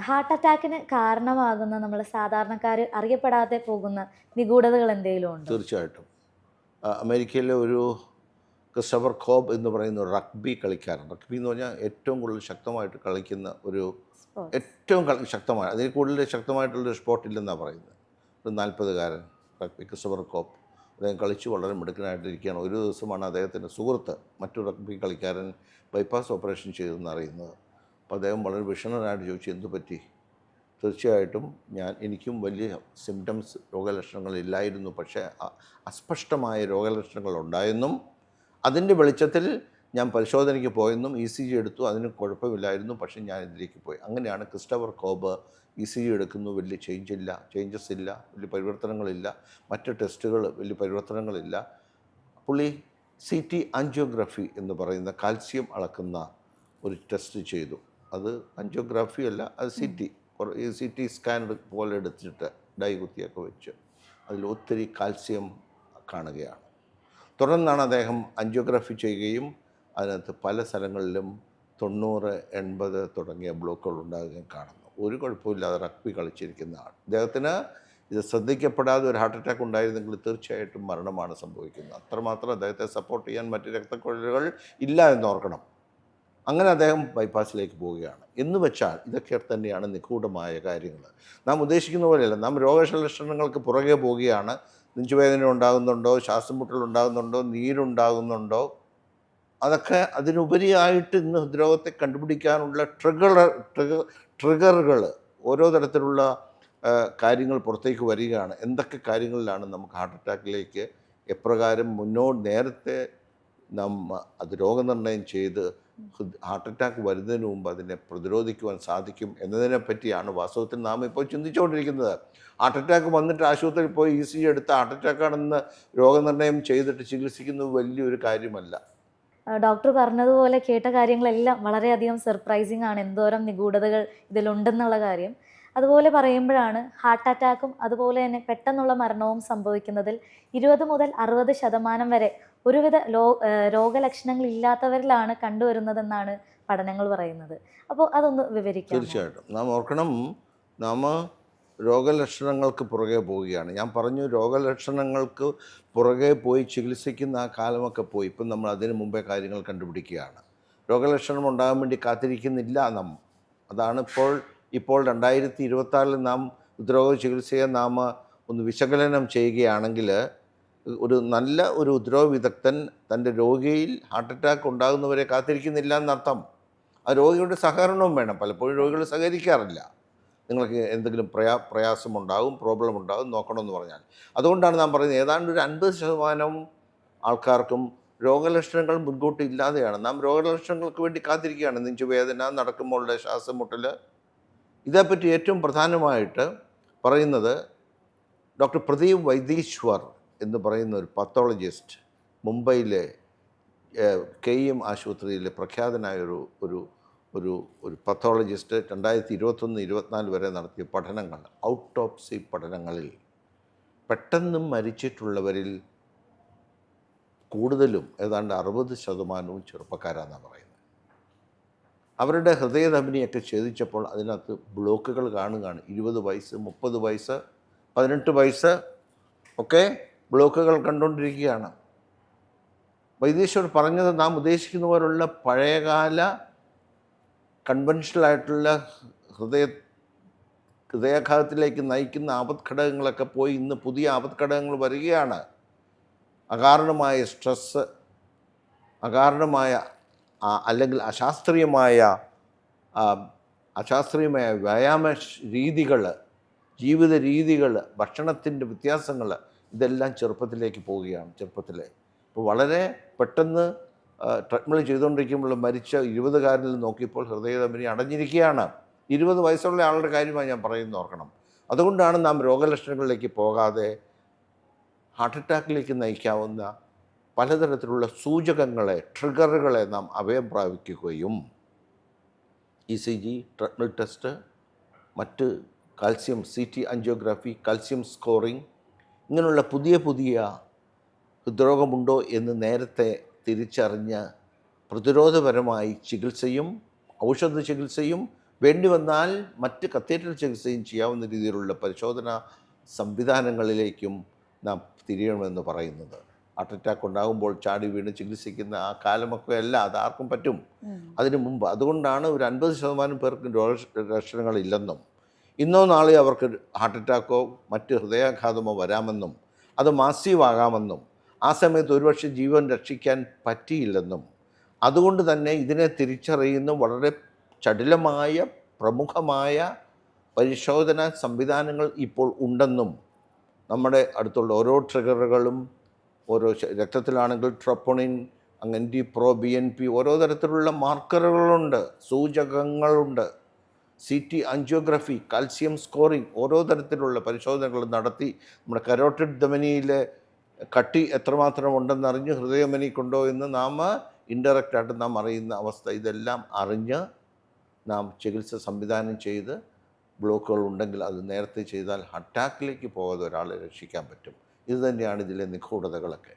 Heart അറ്റാക്കിന് കാരണമാകുന്ന നമ്മൾ സാധാരണക്കാർ അറിയപ്പെടാതെ പോകുന്ന നിഗൂഢതകൾ എന്തെങ്കിലും ഉണ്ടോ? തീർച്ചയായിട്ടും. അമേരിക്കയിലെ ഒരു ക്രിസ്റ്റഫർ കോബ് എന്ന് പറയുന്ന റഗ്ബി കളിക്കാരൻ. റഗ്ബി എന്ന് പറഞ്ഞാൽ ഏറ്റവും കൂടുതൽ ശക്തമായിട്ട് കളിക്കുന്ന ഒരു ഏറ്റവും ശക്തമായ, അതിൽ കൂടുതൽ ശക്തമായിട്ടുള്ളൊരു സ്പോർട്ടില്ലെന്നാണ് പറയുന്നത്. ഒരു 40-കാരൻ റഗ്ബി ക്രിസ്റ്റഫർ കോബ്. അദ്ദേഹം കളിച്ച് വളരെ മിടുക്കനായിട്ടിരിക്കുകയാണ്. ഒരു ദിവസമാണ് അദ്ദേഹത്തിൻ്റെ സുഹൃത്ത് മറ്റൊരു റഗ്ബി കളിക്കാരൻ ബൈപ്പാസ് ഓപ്പറേഷൻ ചെയ്തെന്ന് അറിയുന്നത്. അപ്പോൾ അദ്ദേഹം വളരെ വിഷണ്ണനായിട്ട് ചോദിച്ചു, എന്തു പറ്റി? തീർച്ചയായിട്ടും എനിക്കും വലിയ സിംറ്റംസ്, രോഗലക്ഷണങ്ങളില്ലായിരുന്നു, പക്ഷേ അസ്പഷ്ടമായ രോഗലക്ഷണങ്ങൾ ഉണ്ടായെന്നും അതിൻ്റെ വെളിച്ചത്തിൽ ഞാൻ പരിശോധനയ്ക്ക് പോയെന്നും ECG എടുത്തു, അതിന് കുഴപ്പമില്ലായിരുന്നു, പക്ഷേ ഞാൻ ഇതിലേക്ക് പോയി. അങ്ങനെയാണ് ക്രിസ്റ്റഫർ കോബ് ECG എടുക്കുന്നു, വലിയ ചേഞ്ചസ് ഇല്ല, വലിയ പരിവർത്തനങ്ങളില്ല, മറ്റ് ടെസ്റ്റുകൾ വലിയ പരിവർത്തനങ്ങളില്ല. പുള്ളി CT ആൻജിയോഗ്രഫി എന്ന് പറയുന്ന കാൽസ്യം അളക്കുന്ന ഒരു ടെസ്റ്റ് ചെയ്തു. അത് ആൻജിയോഗ്രാഫി അല്ല, അത് CT സ്കാൻ പോലെ എടുത്തിട്ട് ഡൈ കുത്തിയൊക്കെ വെച്ച് അതിൽ ഒത്തിരി കാൽസ്യം കാണുകയാണ്. തുടർന്നാണ് അദ്ദേഹം ആൻജിയോഗ്രാഫി ചെയ്യുകയും അതിനകത്ത് പല സ്ഥലങ്ങളിലും 90-80 തുടങ്ങിയ ബ്ലോക്കുകൾ ഉണ്ടാകുകയും കാണുന്നു. ഒരു കുഴപ്പമില്ലാതെ റഗ്ബി കളിച്ചിരിക്കുന്ന ആൾ. അദ്ദേഹത്തിന് ഇത് ശ്രദ്ധിക്കപ്പെടാതെ ഒരു ഹാർട്ട് അറ്റാക്ക് ഉണ്ടായിരുന്നെങ്കിൽ തീർച്ചയായിട്ടും മരണമാണ് സംഭവിക്കുന്നത്. അത്രമാത്രം അദ്ദേഹത്തെ സപ്പോർട്ട് ചെയ്യാൻ മറ്റ് രക്തക്കുഴലുകൾ ഇല്ല എന്നോർക്കണം. അങ്ങനെ അദ്ദേഹം ബൈപ്പാസിലേക്ക് പോവുകയാണ്. എന്ന് വെച്ചാൽ ഇതൊക്കെ തന്നെയാണ് നിഗൂഢമായ കാര്യങ്ങൾ. നാം ഉദ്ദേശിക്കുന്ന പോലെയല്ല. നാം രോഗലക്ഷണങ്ങൾക്ക് പുറകെ പോവുകയാണ്. നെഞ്ചുവേദന ഉണ്ടാകുന്നുണ്ടോ, ശ്വാസം മുട്ടൽ ഉണ്ടാകുന്നുണ്ടോ, നീരുണ്ടാകുന്നുണ്ടോ, അതൊക്കെ അതിനുപരിയായിട്ട് ഇന്ന് ഹൃദ്രോഗത്തെ കണ്ടുപിടിക്കാനുള്ള ട്രിഗറുകൾ, ഓരോ തരത്തിലുള്ള കാര്യങ്ങൾ പുറത്തേക്ക് വരികയാണ്. എന്തൊക്കെ കാര്യങ്ങളിലാണ് നമുക്ക് ഹാർട്ട് അറ്റാക്കിലേക്ക് എപ്രകാരം നേരത്തെ അത് രോഗനിർണയം ചെയ്ത് ഹാർട്ട് അറ്റാക്ക് വരുന്നതിന് മുമ്പ് അതിനെ പ്രതിരോധിക്കുവാൻ സാധിക്കും എന്നതിനെ പറ്റിയാണ് വാസ്തവത്തിൽ നാം ഇപ്പോൾ ചിന്തിച്ചുകൊണ്ടിരിക്കുന്നത്. ഹാർട്ട് അറ്റാക്ക് വന്നിട്ട് ആശുപത്രിയിൽ പോയി ECG എടുത്ത് ഹാർട്ട് അറ്റാക്കാണെന്ന് രോഗനിർണയം ചെയ്തിട്ട് ചികിത്സിക്കുന്നത് വലിയൊരു കാര്യമല്ല. ഡോക്ടർ പറഞ്ഞതുപോലെ കേട്ട കാര്യങ്ങളെല്ലാം വളരെയധികം സർപ്രൈസിങ് ആണ്, എന്തോരം നിഗൂഢതകൾ ഇതിലുണ്ടെന്നുള്ള കാര്യം. അതുപോലെ പറയുമ്പോഴാണ് ഹാർട്ട് അറ്റാക്കും അതുപോലെ തന്നെ പെട്ടെന്നുള്ള മരണവും സംഭവിക്കുന്നതിൽ 20 മുതൽ 60% വരെ ഒരുവിധ രോഗലക്ഷണങ്ങൾ ഇല്ലാത്തവരിലാണ് കണ്ടുവരുന്നതെന്നാണ് പഠനങ്ങൾ പറയുന്നത്. അപ്പോൾ അതൊന്ന് വിവരിക്കാം. തീർച്ചയായിട്ടും. നാം ഓർക്കണം, നാം രോഗലക്ഷണങ്ങൾക്ക് പുറകെ പോവുകയാണ്. ഞാൻ പറഞ്ഞു, രോഗലക്ഷണങ്ങൾക്ക് പുറകെ പോയി ചികിത്സിക്കുന്ന ആ കാലമൊക്കെ പോയി. ഇപ്പം നമ്മൾ അതിന് മുമ്പേ കാര്യങ്ങൾ കണ്ടുപിടിക്കുകയാണ്. രോഗലക്ഷണം ഉണ്ടാകാൻ വേണ്ടി കാത്തിരിക്കുന്നില്ല നാം. അതാണ് ഇപ്പോൾ 2026 നാം ഹൃദ്രോഗ ചികിത്സയെ നാം ഒന്ന് വിശകലനം ചെയ്യുകയാണെങ്കിൽ നല്ല ഒരു ഹൃദ്രോഗ വിദഗ്ധൻ തൻ്റെ രോഗിയിൽ ഹാർട്ട് അറ്റാക്ക് ഉണ്ടാകുന്നവരെ കാത്തിരിക്കുന്നില്ല എന്നർത്ഥം. ആ രോഗിയുടെ സഹകരണവും വേണം. പലപ്പോഴും രോഗികൾ സഹകരിക്കാറില്ല. നിങ്ങൾക്ക് എന്തെങ്കിലും പ്രയാസമുണ്ടാകും, പ്രോബ്ലം ഉണ്ടാകും, നോക്കണമെന്ന് പറഞ്ഞാൽ. അതുകൊണ്ടാണ് നാം പറയുന്നത്, ഏതാണ്ട് ഒരു 50% ആൾക്കാർക്കും രോഗലക്ഷണങ്ങൾ മുൻകൂട്ടി ഇല്ലാതെയാണ്. നാം രോഗലക്ഷണങ്ങൾക്ക് വേണ്ടി കാത്തിരിക്കുകയാണ്. നെഞ്ചുവേദന, നടക്കുമ്പോഴുള്ള ശ്വാസം മുട്ടൽ. ഇതേപ്പറ്റി ഏറ്റവും പ്രധാനമായിട്ട് പറയുന്നത് ഡോക്ടർ പ്രദീപ് വൈദീശ്വർ എന്ന് പറയുന്ന ഒരു പത്തോളജിസ്റ്റ്, മുംബൈയിലെ KEM ആശുപത്രിയിലെ പ്രഖ്യാതനായ ഒരു പത്തോളജിസ്റ്റ് 2021-24 വരെ നടത്തിയ പഠനങ്ങൾ, ഔട്ടോപ്സി പഠനങ്ങളിൽ പെട്ടെന്ന് മരിച്ചിട്ടുള്ളവരിൽ കൂടുതലും ഏതാണ്ട് 60% ചെറുപ്പക്കാരാണെന്നാണ് പറയുന്നത്. അവരുടെ ഹൃദയധമനിയൊക്കെ ഛേദിച്ചപ്പോൾ അതിനകത്ത് ബ്ലോക്കുകൾ കാണുകയാണ്. 20 വയസ്സ്, 30 വയസ്സ്, 18 വയസ്സ് ഒക്കെ ബ്ലോക്കുകൾ കണ്ടുകൊണ്ടിരിക്കുകയാണ്. വൈദ്യേശ്വർ പറഞ്ഞത്, നാം ഉദ്ദേശിക്കുന്ന പോലുള്ള പഴയകാല കൺവെൻഷണലായിട്ടുള്ള ഹൃദയാഘാതത്തിലേക്ക് നയിക്കുന്ന ആപത്ഘടകങ്ങളൊക്കെ പോയി ഇന്ന് പുതിയ ആപത്ഘടകങ്ങൾ വരികയാണ്. അകാരണമായ സ്ട്രെസ്സ്, അകാരണമായ അല്ലെങ്കിൽ അശാസ്ത്രീയമായ വ്യായാമ രീതികൾ, ജീവിത രീതികൾ, ഭക്ഷണത്തിൻ്റെ വ്യത്യാസങ്ങൾ, ഇതെല്ലാം ചെറുപ്പത്തിലേക്ക് പോവുകയാണ്. ഇപ്പോൾ വളരെ പെട്ടെന്ന് ട്രീറ്റ്മെൻറ്റ് ചെയ്തുകൊണ്ടിരിക്കുമ്പോൾ മരിച്ച 20-കാരനിൽ നോക്കിയപ്പോൾ ഹൃദയധമനി അടഞ്ഞിരിക്കുകയാണ്. 20 വയസ്സുള്ള ആളുടെ കാര്യമായി ഞാൻ പറയുന്നത് ഓർക്കണം. അതുകൊണ്ടാണ് നാം രോഗലക്ഷണങ്ങളിലേക്ക് പോകാതെ ഹാർട്ട് അറ്റാക്കിലേക്ക് നയിക്കാവുന്ന പലതരത്തിലുള്ള സൂചകങ്ങളെ, ട്രിഗറുകളെ നാം അഭയം പ്രാപിക്കുകയും ECG, ട്രെഡ്മിൽ ടെസ്റ്റ്, മറ്റ് calcium, CT angiography, calcium scoring, ഇങ്ങനെയുള്ള പുതിയ ഹൃദ്രോഗമുണ്ടോ എന്ന് നേരത്തെ തിരിച്ചറിഞ്ഞ് പ്രതിരോധപരമായി ചികിത്സയും ഔഷധ ചികിത്സയും വേണ്ടി വന്നാൽ മറ്റ് കത്തീഡ്രൽ ചികിത്സയും ചെയ്യാവുന്ന രീതിയിലുള്ള പരിശോധനാ സംവിധാനങ്ങളിലേക്കും നാം തിരിയണമെന്ന് പറയുന്നത്. ഹാർട്ട് അറ്റാക്ക് ഉണ്ടാകുമ്പോൾ ചാടി വീണ് ചികിത്സിക്കുന്ന ആ കാലമൊക്കെ അല്ല, അതാർക്കും പറ്റും. അതിനു മുമ്പ് അതുകൊണ്ടാണ് ഒരു 50% പേർക്ക് രോഗലക്ഷണങ്ങളില്ലെന്നും ഇന്നോ നാളെയോ അവർക്ക് ഹാർട്ട് അറ്റാക്കോ മറ്റ് ഹൃദയാഘാതമോ വരാമെന്നും അത് മാസീവ് ആകാമെന്നും ആ സമയത്ത് ഒരുപക്ഷെ ജീവൻ രക്ഷിക്കാൻ പറ്റിയില്ലെന്നും അതുകൊണ്ട് തന്നെ ഇതിനെ തിരിച്ചറിയുന്ന വളരെ ചടുലമായ പ്രമുഖമായ പരിശോധനാ സംവിധാനങ്ങൾ ഇപ്പോൾ ഉണ്ടെന്നും നമ്മുടെ അടുത്തുള്ള ഓരോ ട്രിഗറുകളും ഓരോ രക്തത്തിലാണെങ്കിൽ ട്രോപ്പോണിൻ, അങ്ങനെ പ്രോ BNP, ഓരോ തരത്തിലുള്ള മാർക്കറുകളുണ്ട്, സൂചകങ്ങളുണ്ട്, CT ആൻജിയോഗ്രഫി, കാൽസ്യം സ്കോറിങ്, ഓരോ തരത്തിലുള്ള പരിശോധനകൾ നടത്തി നമ്മുടെ കരോട്ടിഡ് ധമനിയിലെ കട്ടി എത്രമാത്രം ഉണ്ടെന്നറിഞ്ഞ് ഹൃദയധമനിക്കുണ്ടോ എന്ന് നാം ഇൻഡയറക്റ്റായിട്ട് നാം അറിയുന്ന അവസ്ഥ. ഇതെല്ലാം അറിഞ്ഞ് നാം ചികിത്സ സംവിധാനം ചെയ്ത് ബ്ലോക്കുകൾ ഉണ്ടെങ്കിൽ അത് നേരത്തെ ചെയ്താൽ അറ്റാക്കിലേക്ക് പോകാതെ ഒരാളെ രക്ഷിക്കാൻ പറ്റും. ഇത് തന്നെയാണ് ഇതിലെ നിഗൂഢതകളൊക്കെ.